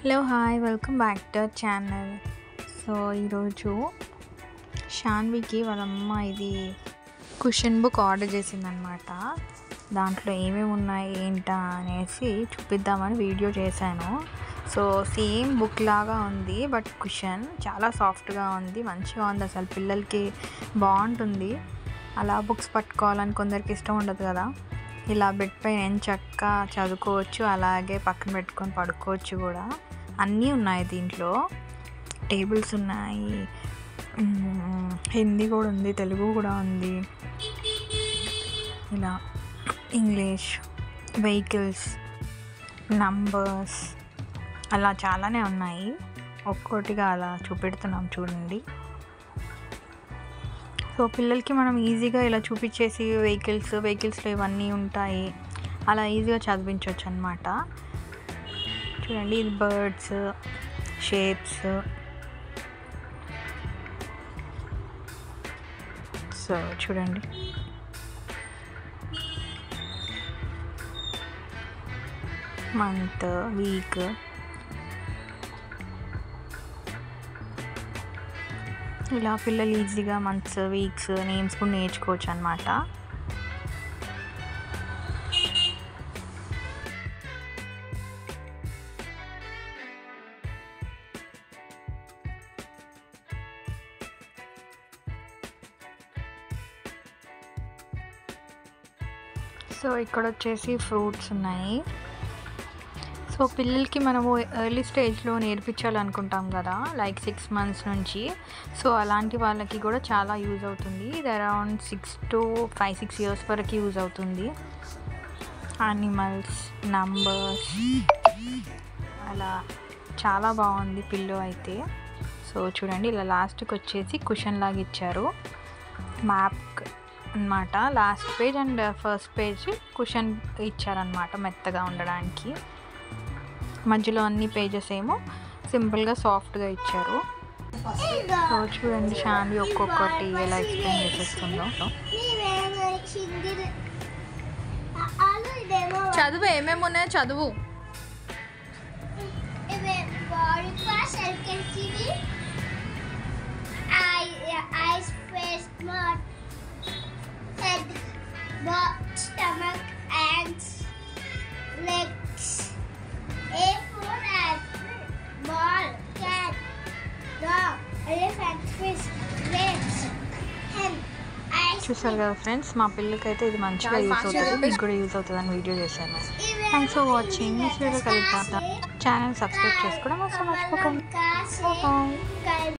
Hello hi welcome back to our channel. So ఈరోజు షాన్వికి వాళ్ళ అమ్మ ఇది కుషన్ బుక్ ఆర్డర్ చేసిందనమాట. దాంట్లో ఏమేమి ఉన్నాయి ఏంటా అనేసి చూపిద్దామని వీడియో చేశాను. సో సేమ్ బుక్ లాగా ఉంది, బట్ కుషన్ చాలా సాఫ్ట్గా ఉంది, మంచిగా ఉంది. అసలు పిల్లలకి బాగుంటుంది. అలా బుక్స్ పట్టుకోవాలని కొందరికి ఇష్టం ఉండదు కదా, ఇలా బెడ్ పైన చక్కగా చదువుకోవచ్చు, అలాగే పక్కన పెట్టుకొని పడుకోవచ్చు కూడా. అన్నీ ఉన్నాయి దీంట్లో. టేబుల్స్ ఉన్నాయి, హిందీ కూడా ఉంది, తెలుగు కూడా ఉంది, ఇలా ఇంగ్లీష్, వెహికల్స్, నంబర్స్, అలా చాలానే ఉన్నాయి. ఒక్కొక్కటిగా అలా చూపెడుతున్నాం చూడండి. సో పిల్లలకి మనం ఈజీగా ఇలా చూపించేసి వెహికల్స్లో ఇవన్నీ ఉంటాయి, అలా ఈజీగా చదివించవచ్చు అన్నమాట. చూడండి, ఇది బర్డ్స్ షేప్స్. సో చూడండి, మంత్, వీక్, ఇలా పిల్లలు ఈజీగా మంత్స్, వీక్స్, నేమ్స్ కూడా నేర్చుకోవచ్చు అన్నమాట. సో ఇక్కడ వచ్చేసి ఫ్రూట్స్ ఉన్నాయి. సో పిల్లలకి మనము ఎర్లీ స్టేజ్లో నేర్పించాలనుకుంటాం కదా, లైక్ 6 months నుంచి. సో అలాంటి వాళ్ళకి కూడా చాలా యూజ్ అవుతుంది. ఇది అరౌండ్ 6 to 5-6 years వరకు యూజ్ అవుతుంది. యానిమల్స్, నంబర్స్, అలా చాలా బాగుంది పిల్లో అయితే. సో చూడండి, ఇలా లాస్ట్కి వచ్చేసి కుషన్ లాగా ఇచ్చారు, మ్యాప్ అన్నమాట. Last page and first page cushion ఇచ్చారనమాట మెత్తగా ఉండడానికి. మధ్యలో అన్ని పేజెస్ ఏమో సింపుల్గా సాఫ్ట్గా ఇచ్చారు. సో చూడండి, షాన్వి ఒక్కొక్కటి ఎలా ఎక్స్ప్లెయిన్ చేసేస్తుందో. చదువు, ఏమేమి ఉన్నాయో చదువు. Stomach, and legs. A for apple, ball, cat, dog, elephant, fish, grapes, hen. చూసారు కదా ఫ్రెండ్స్, మా పిల్లలకైతే ఇది మంచిగా యూజ్ అవుతుంది, మీకు కూడా యూజ్ అవుతుంది అని వీడియో చేశాను. Thanks for watching. Next video కలుద్దాం. ఛానల్ సబ్స్క్రైబ్ చేసుకోవడం అసలు మర్చిపోకండి.